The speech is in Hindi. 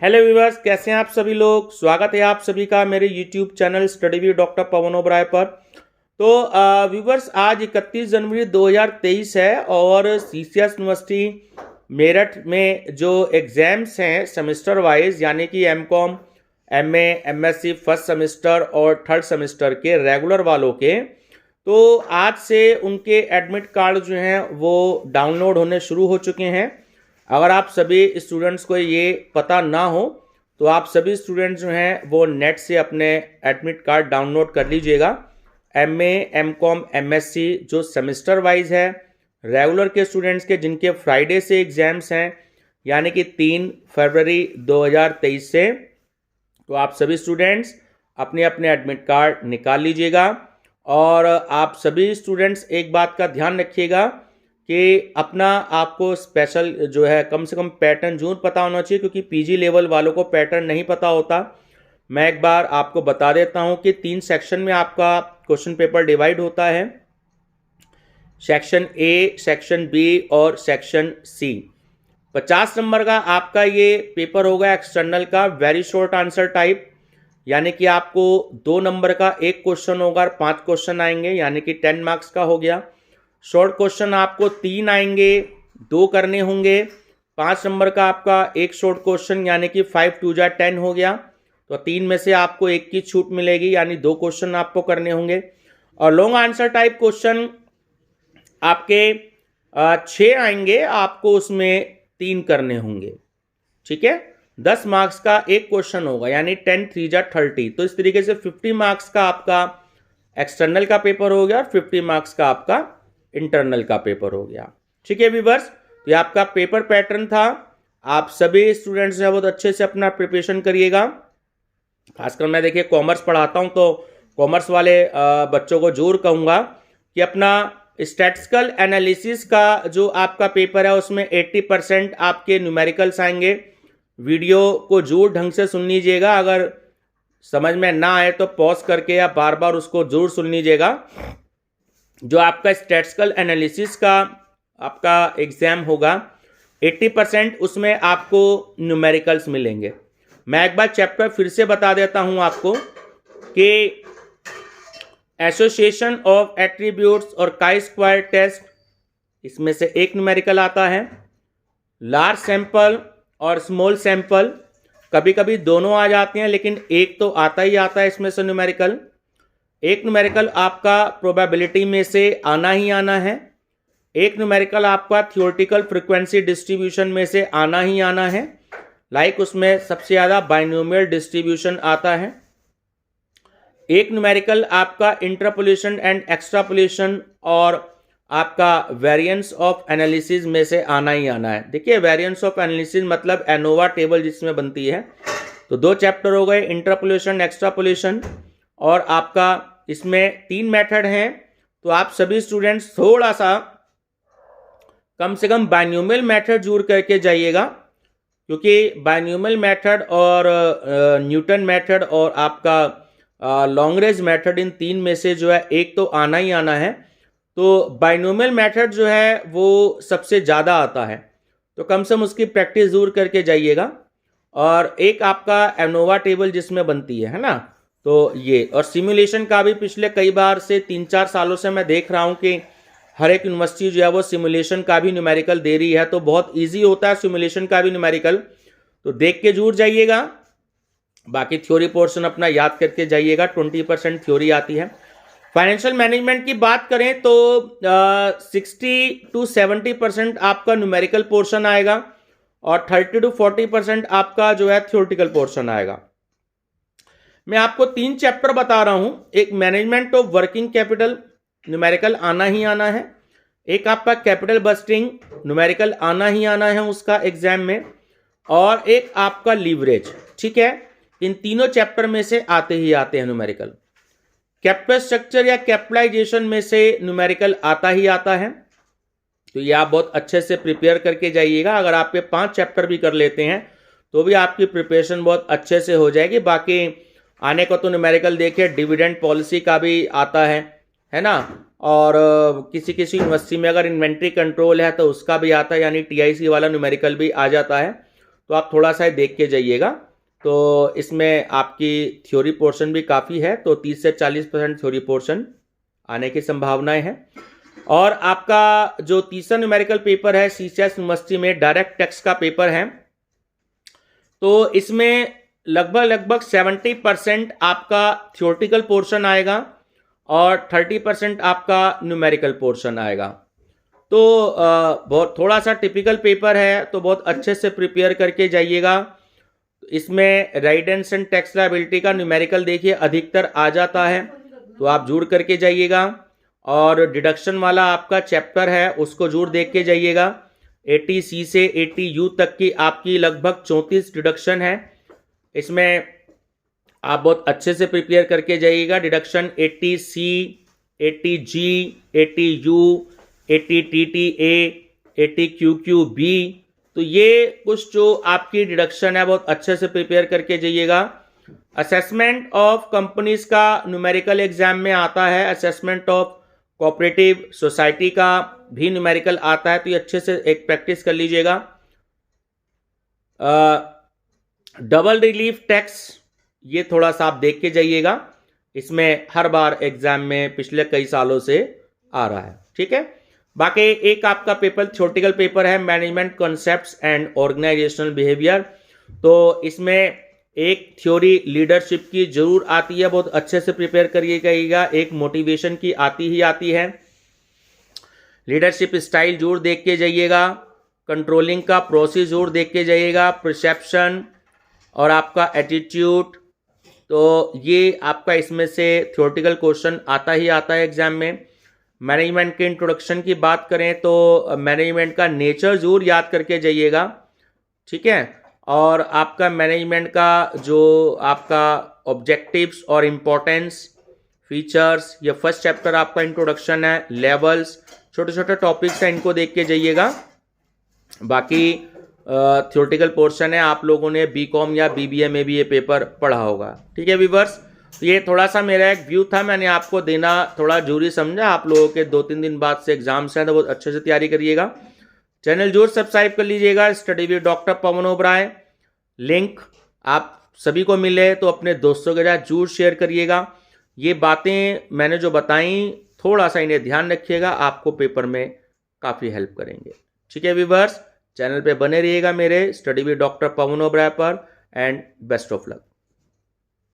हेलो व्यूअर्स, कैसे हैं आप सभी लोग। स्वागत है आप सभी का मेरे YouTube channel study with doctor Pavan Oberoi पर। तो व्यूअर्स, आज 31 जनवरी 2023 है और सीसीएस यूनिवर्सिटी मेरठ में जो एग्ज़ाम्स हैं सेमेस्टर वाइज, यानी कि MCom, MA, MSc first semester और थर्ड सेमेस्टर के रेगुलर वालों के, तो आज से उनके एडमिट कार्ड जो हैं वो डाउनलोड होने शुरू हो चुके हैं। अगर आप सभी स्टूडेंट्स को ये पता ना हो तो आप सभी स्टूडेंट्स जो हैं वो नेट से अपने एडमिट कार्ड डाउनलोड कर लीजिएगा। एमए, एमकॉम, एमएससी जो सेमेस्टर वाइज है, रेगुलर के स्टूडेंट्स के जिनके फ्राइडे से एग्ज़ाम्स हैं, यानी कि 3 फरवरी 2023 से, तो आप सभी स्टूडेंट्स अपने अपने एडमिट कार्ड निकाल लीजिएगा। और आप सभी स्टूडेंट्स एक बात का ध्यान रखिएगा कि अपना आपको स्पेशल जो है कम से कम पैटर्न जरूर पता होना चाहिए, क्योंकि पीजी लेवल वालों को पैटर्न नहीं पता होता। मैं एक बार आपको बता देता हूं कि 3 सेक्शन में आपका क्वेश्चन पेपर डिवाइड होता है, सेक्शन ए, सेक्शन बी और सेक्शन सी। 50 नंबर का आपका ये पेपर होगा एक्सटर्नल का, वेरी शॉर्ट आंसर टाइप, यानी कि आपको 2 नंबर का एक क्वेश्चन होगा और 5 क्वेश्चन आएंगे, यानी कि 10 मार्क्स का हो गया। शॉर्ट क्वेश्चन आपको 3 आएंगे, 2 करने होंगे। 5 नंबर का आपका एक शॉर्ट क्वेश्चन, यानी कि 5 2 जा 10 हो गया, तो 3 में से आपको एक की छूट मिलेगी, यानी 2 क्वेश्चन आपको करने होंगे। और लॉन्ग आंसर टाइप क्वेश्चन आपके 6 आएंगे, आपको उसमें 3 करने होंगे। ठीक है, 10 मार्क्स का एक क्वेश्चन होगा, यानी 10 3 जा 30। तो इस तरीके से 50 मार्क्स का आपका एक्सटर्नल का पेपर हो गया और 50 मार्क्स का आपका इंटरनल का पेपर हो गया। ठीक है व्यूअर्स, तो ये आपका पेपर पैटर्न था। आप सभी स्टूडेंट्स जो है बहुत अच्छे से अपना प्रिपरेशन करिएगा। खासकर मैं देखिए कॉमर्स पढ़ाता हूं, तो कॉमर्स वाले बच्चों को जरूर कहूंगा कि अपना स्टैटिस्टिकल एनालिसिस का जो आपका पेपर है उसमें 80% आपके न्यूमेरिकल्स आएंगे। वीडियो को जरूर ढंग से सुन लीजिएगा, अगर समझ में ना आए तो पॉज करके या बार बार उसको जरूर सुन लीजिएगा। जो आपका स्टैटिस्टिकल एनालिसिस का आपका एग्जाम होगा, 80% उसमें आपको न्यूमेरिकल्स मिलेंगे। मैं एक बार चैप्टर फिर से बता देता हूं आपको कि एसोसिएशन ऑफ एट्रीब्यूट्स और काई स्क्वायर टेस्ट, इसमें से एक न्यूमेरिकल आता है। लार्ज सैंपल और स्मॉल सैंपल, कभी कभी दोनों आ जाते हैं, लेकिन एक तो आता ही आता है इसमें से न्यूमेरिकल। एक न्यूमेरिकल आपका प्रोबेबिलिटी में से आना ही आना है। एक न्यूमेरिकल आपका थ्योरेटिकल फ्रीक्वेंसी डिस्ट्रीब्यूशन में से आना ही आना है, लाइक उसमें सबसे ज़्यादा बाइनोमियल डिस्ट्रीब्यूशन आता है। एक न्यूमेरिकल आपका इंटरपोलेशन एंड एक्सट्रापोलेशन और आपका वेरिएंस ऑफ एनालिसिस में से आना ही आना है। देखिए, वेरिएंस ऑफ एनालिसिस मतलब एनोवा टेबल जिसमें बनती है। तो 2 चैप्टर हो गए, इंटरपोलेशन, एक्सट्रापोलेशन, और आपका इसमें 3 मेथड हैं। तो आप सभी स्टूडेंट्स थोड़ा सा कम से कम बाइनोमियल मेथड जरूर करके जाइएगा, क्योंकि बाइनोमियल मेथड और न्यूटन मेथड और आपका लॉन्गरेंज मेथड, इन 3 में से जो है एक तो आना ही आना है। तो बाइनोमियल मेथड जो है वो सबसे ज़्यादा आता है, तो कम से कम उसकी प्रैक्टिस जरूर करके जाइएगा। और एक आपका एनोवा टेबल जिसमें बनती है ना, तो ये, और सिमुलेशन का भी पिछले कई बार से 3-4 सालों से मैं देख रहा हूँ कि हर एक यूनिवर्सिटी जो है वो सिमुलेशन का भी न्यूमेरिकल दे रही है, तो बहुत इजी होता है सिमुलेशन का भी न्यूमेरिकल, तो देख के जरूर जाइएगा। बाकी थ्योरी पोर्शन अपना याद करके जाइएगा, 20% थ्योरी आती है। फाइनेंशियल मैनेजमेंट की बात करें तो 60 to 70% आपका न्यूमेरिकल पोर्शन आएगा और 30 to 40% आपका जो है थ्योरेटिकल पोर्शन आएगा। मैं आपको 3 चैप्टर बता रहा हूं। एक management of working capital, numerical आना ही आना है। एक आपका कैपिटल बस्टिंग, न्यूमेरिकल आना ही आना है उसका एग्जाम में। और एक आपका लीवरेज। ठीक है, इन तीनों चैप्टर में से आते ही आते हैं न्यूमेरिकल। कैपिटल स्ट्रक्चर या कैपिटलाइजेशन में से न्यूमेरिकल आता ही आता है, तो ये आप बहुत अच्छे से प्रिपेयर करके जाइएगा। अगर आप ये 5 चैप्टर भी कर लेते हैं तो भी आपकी प्रिपरेशन बहुत अच्छे से हो जाएगी। बाकी आने को तो न्यूमेरिकल देखिए, डिविडेंड पॉलिसी का भी आता है ना, और किसी किसी यूनिवर्सिटी में अगर इन्वेंट्री कंट्रोल है तो उसका भी आता है, यानी टीआईसी वाला न्यूमेरिकल भी आ जाता है। तो आप थोड़ा सा देख के जाइएगा। तो इसमें आपकी थ्योरी पोर्शन भी काफ़ी है, तो 30 से 40% थ्योरी पोर्शन आने की संभावनाएं हैं। और आपका जो तीसरा न्यूमेरिकल पेपर है सीसीएस यूनिवर्सिटी में डायरेक्ट टेक्स्ट का पेपर है, तो इसमें लगभग 70% आपका थ्योरेटिकल पोर्शन आएगा और 30% आपका न्यूमेरिकल पोर्शन आएगा। तो बहुत थोड़ा सा टिपिकल पेपर है, तो बहुत अच्छे से प्रिपेयर करके जाइएगा। इसमें राइडेंस एंड टैक्स लायबिलिटी का न्यूमेरिकल देखिए अधिकतर आ जाता है, तो आप जुड़ करके जाइएगा। और डिडक्शन वाला आपका चैप्टर है, उसको जुड़ देख के जाइएगा। 80C से 80U तक की आपकी लगभग 34 डिडक्शन है। इसमें आप बहुत अच्छे से प्रिपेयर करके जाइएगा। Deduction 80C, 80G, 80U, 80TTA, 80QQB, तो ये कुछ जो आपकी डिडक्शन है बहुत अच्छे से प्रिपेयर करके जाइएगा। असेसमेंट ऑफ कंपनीज का न्यूमेरिकल एग्जाम में आता है, असेसमेंट ऑफ कोऑपरेटिव सोसाइटी का भी न्यूमेरिकल आता है, तो ये अच्छे से एक प्रैक्टिस कर लीजिएगा। डबल रिलीफ टैक्स, ये थोड़ा सा आप देख के जाइएगा, इसमें हर बार एग्जाम में पिछले कई सालों से आ रहा है, ठीक है। बाकी एक आपका पेपर थ्योरेटिकल पेपर है management concepts and organisational behaviour, तो इसमें एक थ्योरी लीडरशिप की जरूर आती है, बहुत अच्छे से प्रिपेयर करिएगा। एक मोटिवेशन की आती ही आती है। लीडरशिप स्टाइल जरूर देख के जाइएगा। कंट्रोलिंग का प्रोसेस जरूर देख के जाइएगा। परसेप्शन और आपका एटीट्यूड, तो ये आपका इसमें से थ्योरेटिकल क्वेश्चन आता ही आता है एग्जाम में। मैनेजमेंट के इंट्रोडक्शन की बात करें तो मैनेजमेंट का नेचर जरूर याद करके जाइएगा, ठीक है। और आपका मैनेजमेंट का जो आपका ऑब्जेक्टिव्स और इम्पोर्टेंस, फीचर्स, ये फर्स्ट चैप्टर आपका इंट्रोडक्शन है। लेवल्स, छोटे छोटे टॉपिक्स हैं, इनको देख के जाइएगा। बाकी थ्योरेटिकल पोर्शन है, आप लोगों ने बीकॉम या बीबीए में भी ये पेपर पढ़ा होगा, ठीक है व्यूअर्स। तो ये थोड़ा सा मेरा एक व्यू था, मैंने आपको देना थोड़ा जरूरी समझा। आप लोगों के 2-3 दिन बाद से एग्जाम्स हैं, तो बहुत अच्छे से तैयारी करिएगा। चैनल जरूर सब्सक्राइब कर लीजिएगा, study with doctor Pavan Oberoi. Link आप सभी को मिले तो अपने दोस्तों के साथ जरूर शेयर करिएगा। ये बातें मैंने जो बताई, थोड़ा सा इन्हें ध्यान रखिएगा, आपको पेपर में काफ़ी हेल्प करेंगे, ठीक है व्यूअर्स। चैनल पे बने रहिएगा मेरे study with doctor Pavan Oberoi पर, एंड बेस्ट ऑफ लक।